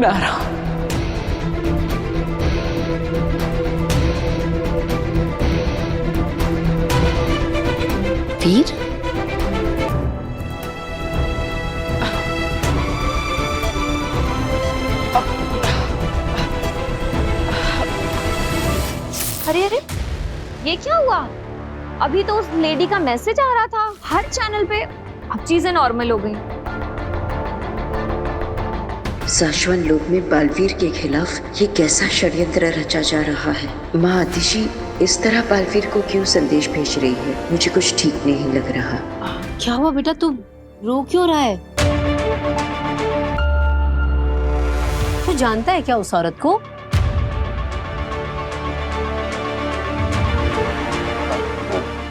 मैं आ रहा हूं। वीर, अरे अरे, ये क्या हुआ? अभी तो उस लेडी का मैसेज आ रहा था हर चैनल पे, अब चीजें नॉर्मल हो गई। शाश्वत लोक में बालवीर के खिलाफ ये कैसा षड्यंत्र रचा जा रहा है? माँ आतिशी इस तरह बालवीर को क्यों संदेश भेज रही है? मुझे कुछ ठीक नहीं लग रहा। क्या हुआ बेटा, तू रो क्यों रहा है? तू जानता है क्या उस औरत को?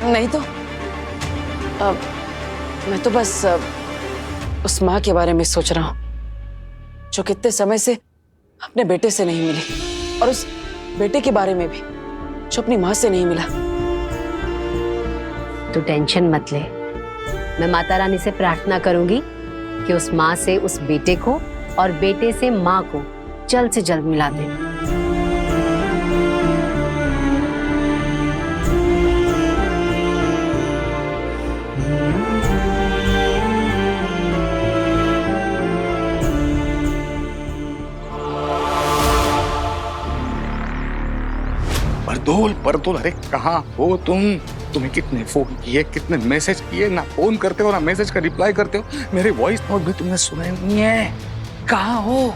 नहीं तो मैं तो बस उस माँ के बारे में सोच रहा हूँ जो कितने समय से अपने बेटे से नहीं मिली, और उस बेटे के बारे में भी जो अपनी माँ से नहीं मिला। तू टेंशन मत ले, मैं माता रानी से प्रार्थना करूंगी कि उस माँ से उस बेटे को और बेटे से माँ को जल्द से जल्द मिला दे। परदोल, अरे कहाँ हो तुम? तुम्हें कितने फोन किए, कितने मैसेज किए, ना फोन करते हो ना मैसेज का रिप्लाई करते हो। मेरे वॉइस नोट भी तुमने सुने नहीं है। कहाँ हो?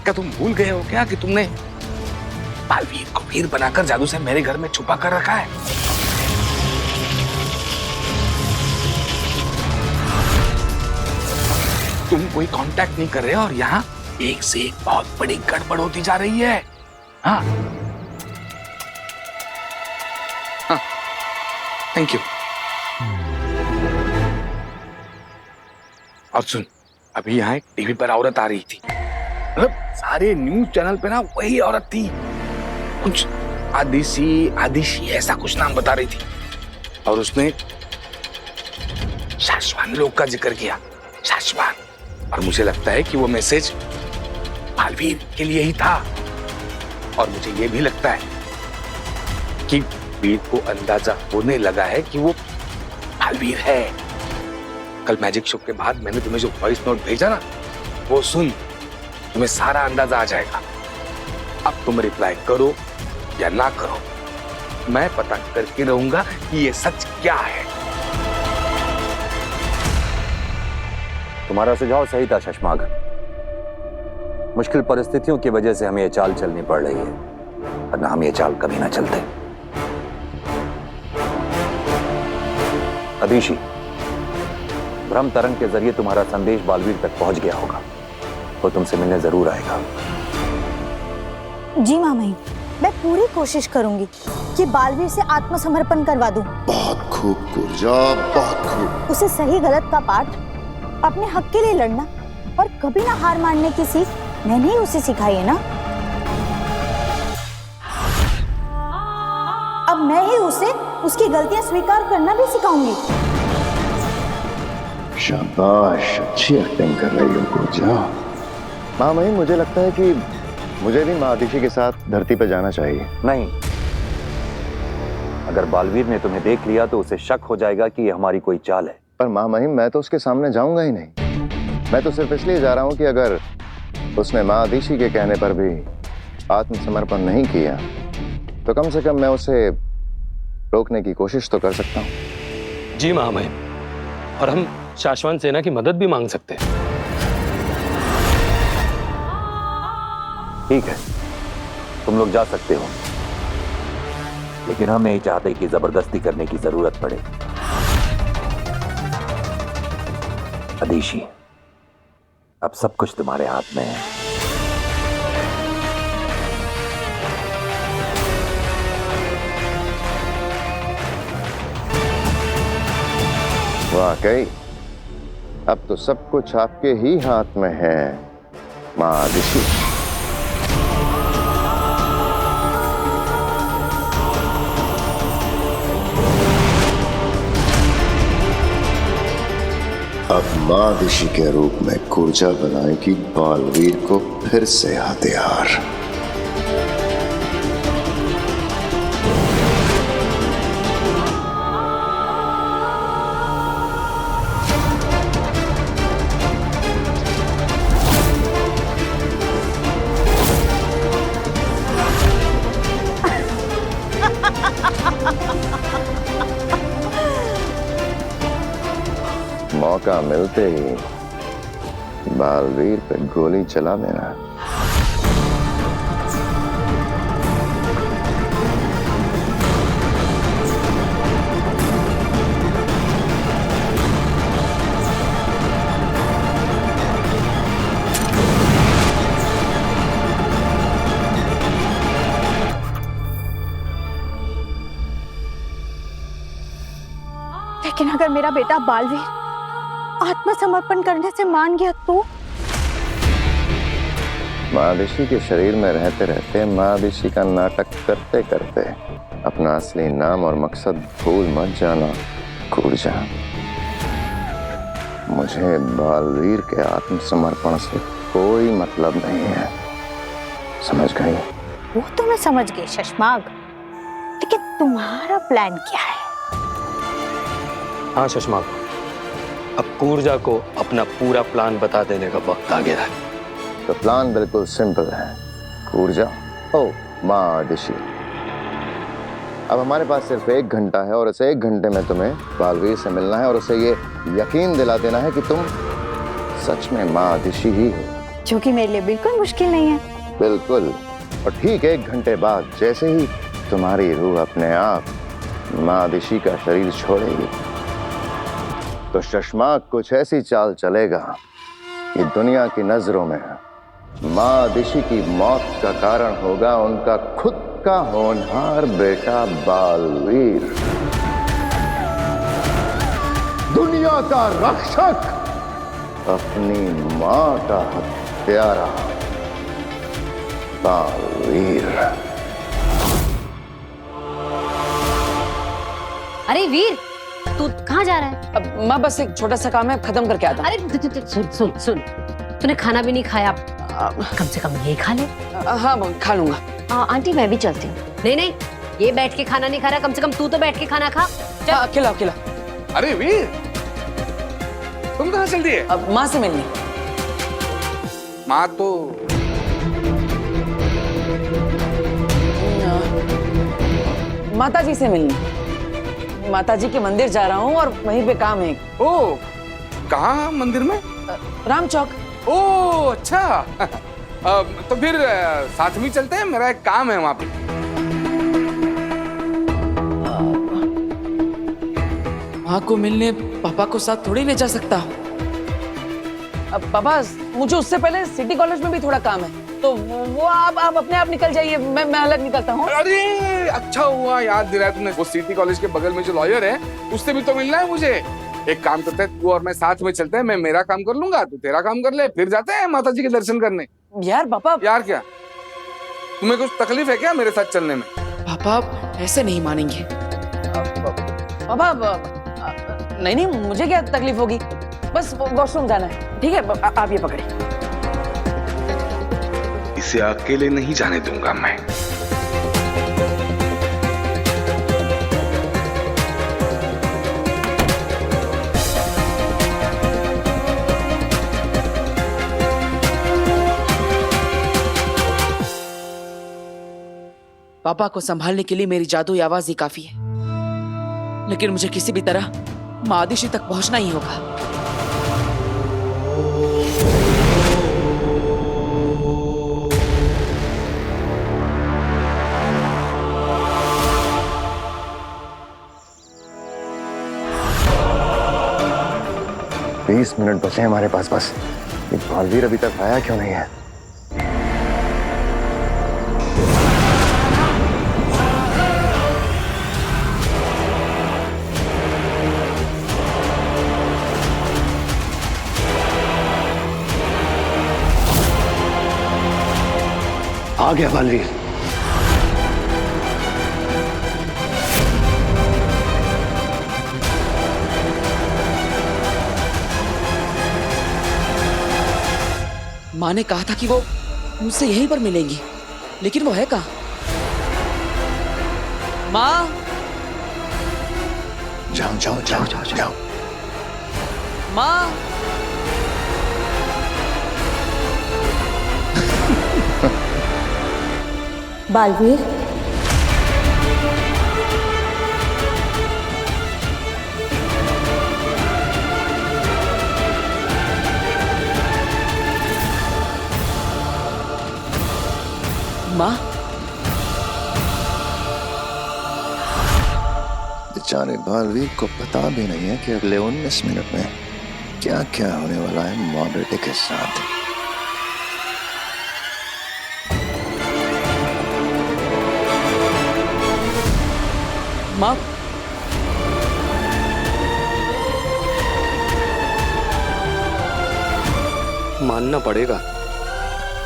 क्या तुम भूल गए हो क्या कि तुमने बालवीर को वीर बनाकर जादू से मेरे घर में छुपा कर रखा है? तुम कोई कांटेक्ट नहीं कर रहे और यहाँ एक से एक बहुत बड़ी गड़बड़ होती जा रही है। हाँ, थैंक यू। और सुन, अभी यहाँ एक टीवी पर औरत आ रही थी, मतलब सारे न्यूज चैनल पे ना वही औरत थी, कुछ आदिशी ऐसा कुछ नाम बता रही थी, और उसने शाश्वत लोक का जिक्र किया। शाश्वत, और मुझे लगता है कि वो मैसेज बालवीर के लिए ही था, और मुझे ये भी लगता है कि वीर को अंदाजा होने लगा है कि वो बालवीर है। कल मैजिक शो के बाद मैंने तुम्हें जो वॉइस नोट भेजा ना, वो सुन, तुम्हें सारा अंदाजा आ जाएगा। अब तुम रिप्लाई करो या ना करो, मैं पता करके रहूंगा कि ये सच क्या है। तुम्हारा सुझाव सही था शशमाग। मुश्किल परिस्थितियों की वजह से हमें ये चाल चलनी पड़ रही है, वरना हम ये चाल कभी ना चलते। अदिशी, भ्रम तरंग के जरिए तुम्हारा संदेश बालवीर तक पहुंच गया होगा, वो तुमसे मिलने जरूर आएगा। जी मामाई, मैं पूरी कोशिश करूंगी कि बालवीर से आत्मसमर्पण करवा दूं। बहुत खूब गुर्जा, बहुत खूब। उसे सही गलत का पाठ, अपने हक के लिए लड़ना और कभी ना हार मानने की सीख मैंने ही उसे सिखाई है ना। अब मैं ही उसे उसकी गलतियां स्वीकार करना भी सिखाऊंगी। शाबाश, अच्छी एक्टिंग कर रही हो गुर्जा। माँ मही, मुझे लगता है कि मुझे भी माँ आदिशी के साथ धरती पर जाना चाहिए। नहीं, अगर बालवीर ने तुम्हें देख लिया तो उसे शक हो जाएगा कि ये हमारी कोई चाल है। पर माँ मही, मैं तो उसके सामने जाऊंगा ही नहीं। मैं तो सिर्फ इसलिए जा रहा हूँ कि अगर उसने माँ आदिशी के कहने पर भी आत्मसमर्पण नहीं किया तो कम से कम मैं उसे रोकने की कोशिश तो कर सकता हूँ। जी महामहिम, और हम शाश्वत सेना की मदद भी मांग सकते हैं। ठीक है, तुम लोग जा सकते हो, लेकिन हम नहीं चाहते कि जबरदस्ती करने की जरूरत पड़े। अदिशी, अब सब कुछ तुम्हारे हाथ में है। वाकई अब तो सब कुछ आपके ही हाथ में है माँ आदिशी। अब माँ ऋषि के रूप में कूर्जा बनाएगी बालवीर को फिर से हथियार। मौका मिलते ही बालवीर पे गोली चला देना। लेकिन अगर मेरा बेटा बालवीर आत्मसमर्पण करने से मान गया तो? महादिशी के शरीर में रहते रहते महादिशी का नाटक करते करते अपना असली नाम और मकसद भूल मत जाना कूर्जा। मुझे बालवीर के आत्मसमर्पण से कोई मतलब नहीं है, समझ गई? वो तो मैं समझ गई शशमाग, लेकिन तुम्हारा प्लान क्या है? हाँ शशमाग, अब कूर्जा को अपना पूरा प्लान बता देने का वक्त आ गया है। तो प्लान बिल्कुल सिंपल है कूर्जा। ओ माँ ऋषि, अब हमारे पास सिर्फ 1 घंटा है और इस 1 घंटे में तुम्हें बालवीर से मिलना है और उसे ये यकीन दिला देना है कि तुम सच में माँ ऋषि ही हो, जो कि मेरे लिए बिल्कुल मुश्किल नहीं है। बिल्कुल। और ठीक 1 घंटे बाद जैसे ही तुम्हारी रूह अपने आप माँ ऋषि का शरीर छोड़ेगी तो शशमाग कुछ ऐसी चाल चलेगा कि दुनिया की नजरों में माँ ऋषि की मौत का कारण होगा उनका खुद का होनहार बेटा बालवीर, दुनिया का रक्षक, अपनी माँ का हत्यारा बालवीर। अरे वीर, तू कहाँ जा रहा है? अब माँ बस एक छोटा सा काम है, खत्म करके आता। अरे सुन सुन सुन, तूने खाना भी नहीं खाया, कम से कम ये खा ले। हाँ खा लूंगा। आंटी मैं भी चलती हूँ। नहीं नहीं, ये बैठ के खाना नहीं खा रहा, कम से कम तू तो बैठ के खाना खा। हाँ, खिलाओ खिलाओ। अरे वीर, तुम कहाँ चल दिए? अब माँ से मिलनी। माँ तो माताजी से मिलनी। माताजी के मंदिर जा रहा हूँ और वहीं पे काम है। ओ, कहाँ मंदिर में? राम चौक। ओ अच्छा। तो फिर साथ में चलते हैं, मेरा एक काम है वहां पे। माँ को मिलने पापा को साथ थोड़ी ले जा सकता हूँ। अब पापा, मुझे उससे पहले सिटी कॉलेज में भी थोड़ा काम है, तो वो आप अपने आप निकल जाइए, मैं अलग निकलता हूँ। अरे अच्छा हुआ याद दिलाया तुमने, वो सिटी कॉलेज के बगल में जो लॉयर है उससे भी तो मिलना है मुझे। एक काम करते हैं, तू और मैं साथ में चलते हैं, मैं मेरा काम कर लूंगा, तू तेरा काम कर ले, फिर जाते हैं माताजी के दर्शन करने। यार पापा। यार क्या, तुम्हें कुछ तकलीफ है क्या मेरे साथ चलने में? पापा ऐसे नहीं मानेंगे। पापा नहीं, मुझे क्या तकलीफ होगी, बस वॉशरूम जाना है। ठीक है, आप ये पकड़े। इसे अकेले नहीं जाने दूंगा मैं। पापा को संभालने के लिए मेरी जादुई आवाज ही काफी है, लेकिन मुझे किसी भी तरह मादिशी तक पहुंचना ही होगा। बीस मिनट बचे हमारे पास बस। ये बालवीर अभी तक आया क्यों नहीं है? आ गया बालवीर। माँ ने कहा था कि वो मुझसे यहीं पर मिलेंगी, लेकिन वो है कहाँ? माँ, जाओ जाओ जाओ जाओ जाओ। माँ। बालवीर, माँ, बेचारे बालवीर को पता भी नहीं है कि अगले 19 मिनट में क्या क्या होने वाला है माँ बेटे के साथ। माँ, मानना पड़ेगा,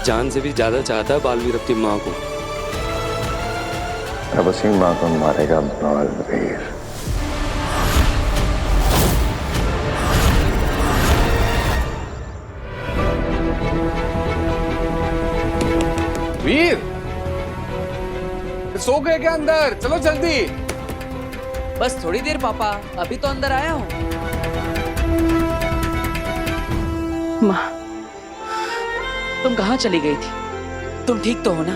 जान से भी ज्यादा चाहता है बालवीर अपनी माँ को। अब उसी माँ को मारेगा बालवीर। वीर, सो गए क्या अंदर? चलो जल्दी। बस थोड़ी देर पापा, अभी तो अंदर आया हूँ। माँ, तुम कहाँ चली गई थी? तुम ठीक तो हो ना?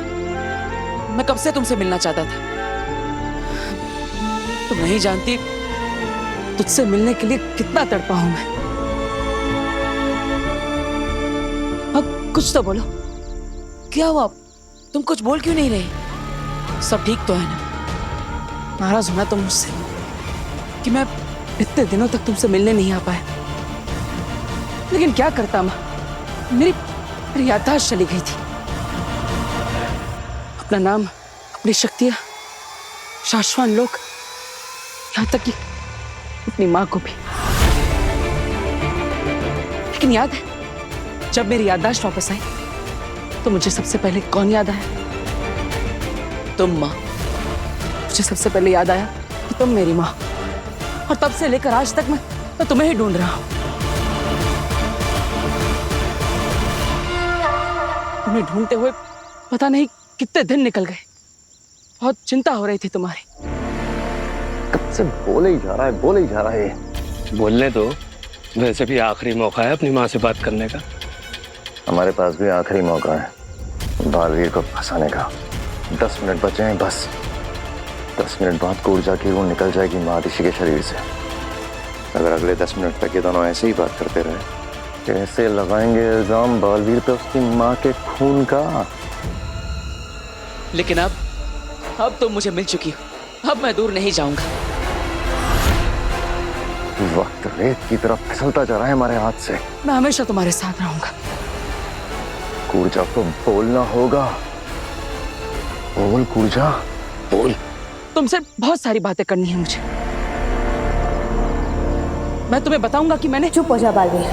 मैं कब से तुमसे मिलना चाहता था। तुम नहीं जानती तुझसे मिलने के लिए कितना तड़पा हूं मैं। अब कुछ तो बोलो, क्या हुआ? तुम कुछ बोल क्यों नहीं रही? सब ठीक तो है ना? नाराज होना तुम मुझसे कि मैं इतने दिनों तक तुमसे मिलने नहीं आ पाया, लेकिन क्या करता माँ, मेरी याददाश्त चली गई थी। अपना नाम, अपनी शक्तियां, शाश्वत लोग, यहां तक कि अपनी मां को भी। लेकिन याद है जब मेरी याददाश्त वापस आई तो मुझे सबसे पहले कौन याद आया? तुम मां। मुझे सबसे पहले याद आया कि तुम मेरी मां, और तब से लेकर आज तक मैं तुम्हें ही ढूंढ रहा हूं। तुम्हें ढूंढते हुए पता नहीं कितने दिन निकल गए। बहुत चिंता हो रही थी तुम्हारी। कब से बोले ही जा रहा है, बोले ही जा रहा है। बोलने दो, वैसे भी आखिरी मौका है अपनी माँ से बात करने का। हमारे पास भी आखिरी मौका है बालवीर को फंसाने का। 10 मिनट बचे हैं बस। 10 मिनट बाद ऊर्जा की रूह निकल जाएगी महादिशी के शरीर से। अगर अगले 10 मिनट तक ये दोनों ऐसे ही बात करते रहे, कैसे लगाएंगे इल्जाम बालवीर पे उसकी माँ के खून का। लेकिन अब तुम मुझे मिल चुकी हो, अब मैं दूर नहीं जाऊंगा। वक्त रेत की तरफ फिसलता जा रहा है हमारे हाथ से। मैं हमेशा तुम्हारे साथ रहूंगा। ऊर्जा को बोलना होगा। बोल ऊर्जा, बोल। तुमसे बहुत सारी बातें करनी है मुझे। मैं तुम्हें बताऊंगा कि मैंने। चुप हो जा बालवीर,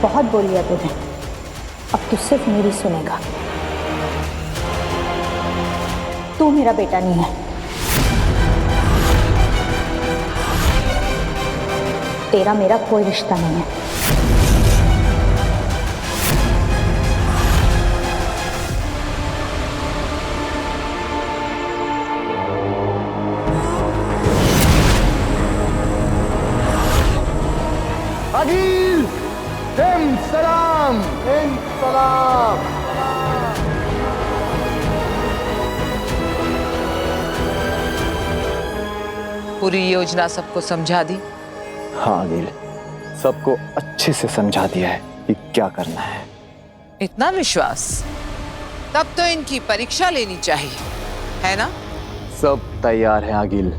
बहुत बोल लिया तूने, अब तू सिर्फ मेरी सुनेगा। तू मेरा बेटा नहीं है, तेरा मेरा कोई रिश्ता नहीं है। अगिल, सलाम, सलाम। पूरी योजना सबको समझा दी? हाँ अनिल, सबको अच्छे से समझा दिया है कि क्या करना है। इतना विश्वास? तब तो इनकी परीक्षा लेनी चाहिए, है ना? सब तैयार है अगिल।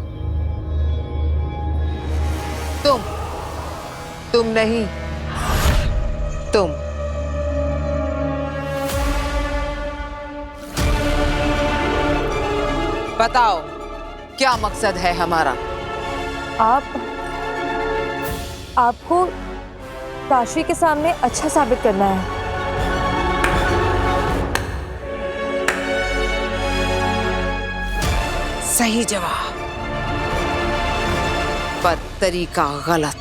तुम नहीं, तुम। बताओ क्या मकसद है हमारा? आपको काशी के सामने अच्छा साबित करना है। सही जवाब, पर तरीका गलत।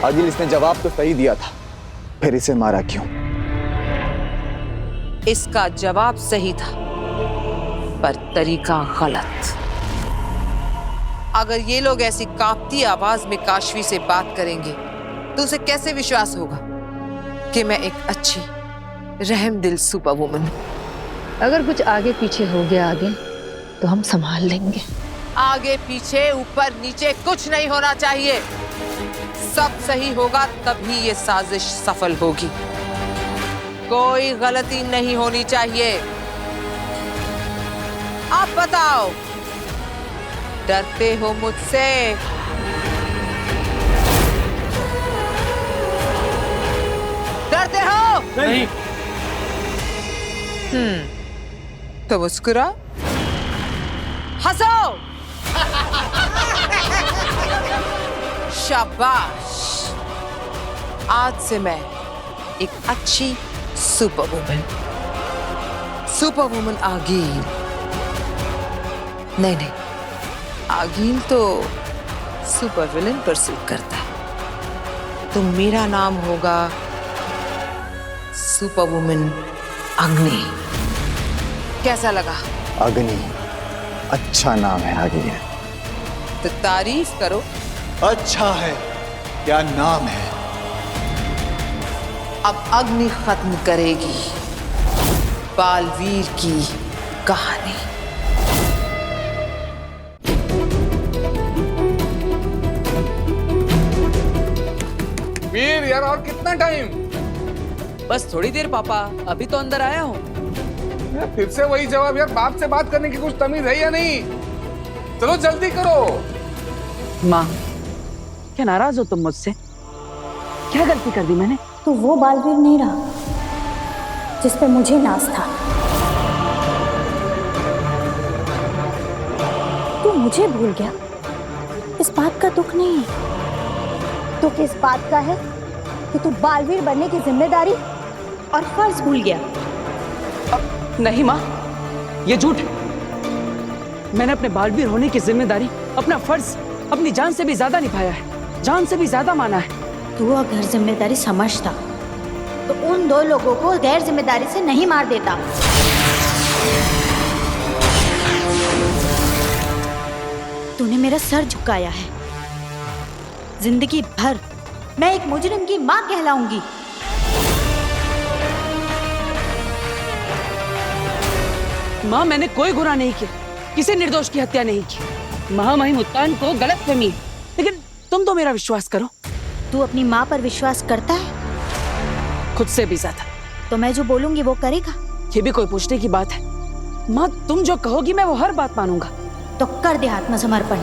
आगिल, इसने जवाब तो सही दिया था, फिर इसे मारा क्यों? इसका जवाब सही था, पर तरीका गलत। अगर ये लोग ऐसी कांपती आवाज में काशवी से बात करेंगे तो उसे कैसे विश्वास होगा कि मैं एक अच्छी रहमदिल सुपर वुमन हूं? अगर कुछ आगे पीछे हो गया आगे तो हम संभाल लेंगे। आगे पीछे ऊपर नीचे कुछ नहीं होना चाहिए। सब सही होगा तभी ये साजिश सफल होगी। कोई गलती नहीं होनी चाहिए। आप बताओ, डरते हो मुझसे? डरते हो? नहीं। तो मुस्कुरा, हंसो। शाबाश। आज से मैं एक अच्छी सुपर वुमन आगील। नहीं, आगील तो सुपर विलन पर सूट करता है। तो मेरा नाम होगा सुपर वुमन अग्नि। कैसा लगा? अग्नि अच्छा नाम है आगिल। तो तारीफ करो। अच्छा है, क्या नाम है? अब अग्नि खत्म करेगी बालवीर की कहानी। वीर यार, और कितना टाइम? बस थोड़ी देर पापा, अभी तो अंदर आया हूँ। फिर से वही जवाब यार। बाप से बात करने की कुछ तमीज है या नहीं? चलो जल्दी करो। माँ, क्या नाराज हो तुम मुझसे? क्या गलती कर दी मैंने? तो वो बालवीर नहीं रहा जिस पे मुझे नाज था। तू मुझे भूल गया, इस बात का दुख नहीं है। दुख इस बात का है कि तू बालवीर बनने की जिम्मेदारी और फर्ज भूल गया। नहीं माँ, ये झूठ है। मैंने अपने बालवीर होने की जिम्मेदारी, अपना फर्ज अपनी जान से भी ज्यादा निभाया है, जान से भी ज्यादा माना है। तू अगर जिम्मेदारी समझता तो उन दो लोगों को गैर जिम्मेदारी से नहीं मार देता। तूने मेरा सर झुकाया है। जिंदगी भर मैं एक मुजरिम की मां कहलाऊंगी। माँ, मैंने कोई गुनाह नहीं किया, किसी निर्दोष की हत्या नहीं की। महामहिम उत्तान को गलतफहमी है, लेकिन तुम तो मेरा विश्वास करो। तू अपनी माँ पर विश्वास करता है? खुद से भी ज्यादा। तो मैं जो बोलूंगी वो करेगा? ये भी कोई पूछने की बात है? माँ, तुम जो कहोगी मैं वो हर बात मानूंगा। तो कर दे आत्मसमर्पण।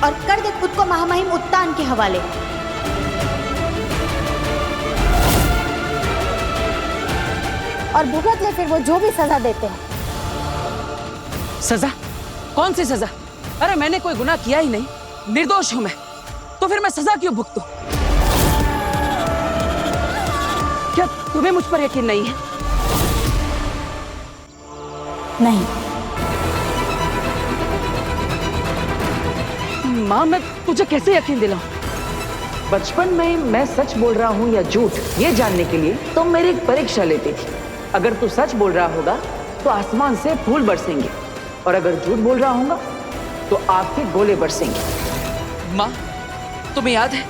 और कर दे खुद को महामहिम उत्तान के हवाले। और भुगत ले फिर वो जो भी सजा देते हैं। सजा? कौन सी सजा? अरे मैंने कोई गुनाह किया ही नहीं, निर्दोष हूं मैं, तो फिर मैं सजा क्यों भुगतूं? क्या तुम्हें मुझ पर यकीन नहीं है? नहीं। माँ, मैं तुझे कैसे यकीन दिलाऊं? बचपन में मैं सच बोल रहा हूँ या झूठ, ये जानने के लिए तुम मेरी एक परीक्षा लेती थी। अगर तू सच बोल रहा होगा तो आसमान से फूल बरसेंगे, और अगर झूठ बोल रहा होगा तो आग के गोले बरसेंगे। माँ, तुम्हें याद है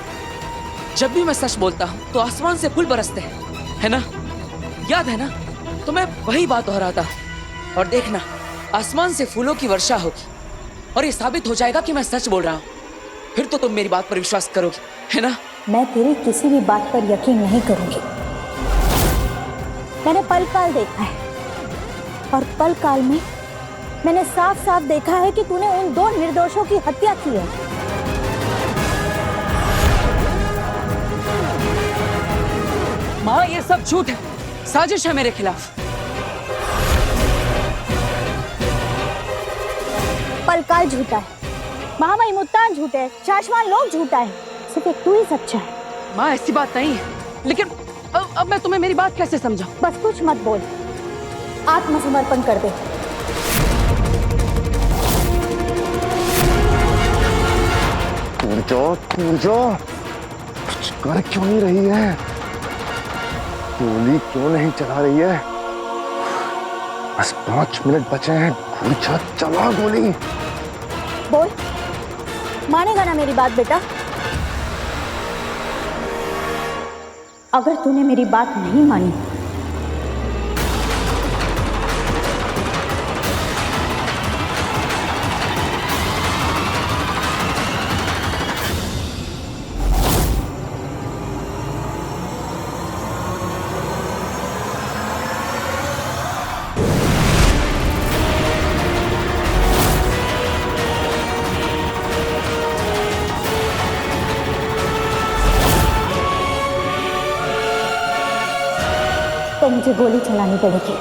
जब भी मैं सच बोलता हूँ तो आसमान से फूल बरसते हैं, है ना? याद है ना? तो मैं वही बात दोहराता हूँ। और देखना, आसमान से फूलों की वर्षा होगी और ये साबित हो जाएगा कि मैं सच बोल रहा हूँ। फिर तो तुम मेरी बात पर विश्वास करोगे, है ना? मैं तेरी किसी भी बात पर यकीन नहीं करूंगी। मैंने पल काल देखा है, और पल काल में मैंने साफ साफ देखा है कि तूने उन दो निर्दोषों की हत्या की है। माँ, ये सब झूठ है, साजिश है मेरे खिलाफ। पलकाल झूठा है, महामहिम मुत्तान झूठे है, शाश्वान लोग झूठा है, सिर्फ एक तू ही सच्चा है। माँ ऐसी बात नहीं है, लेकिन अब मैं तुम्हें मेरी बात कैसे समझाऊं? बस कुछ मत बोल, आत्मसमर्पण कर दे। पूजा कुछ कर क्यों नहीं रही है? गोली क्यों नहीं चला रही है? बस 5 मिनट बचे हैं। पूजा चला गोली। बोल, मानेगा ना मेरी बात बेटा? अगर तूने मेरी बात नहीं मानी तो मुझे गोली चलानी पड़ेगी।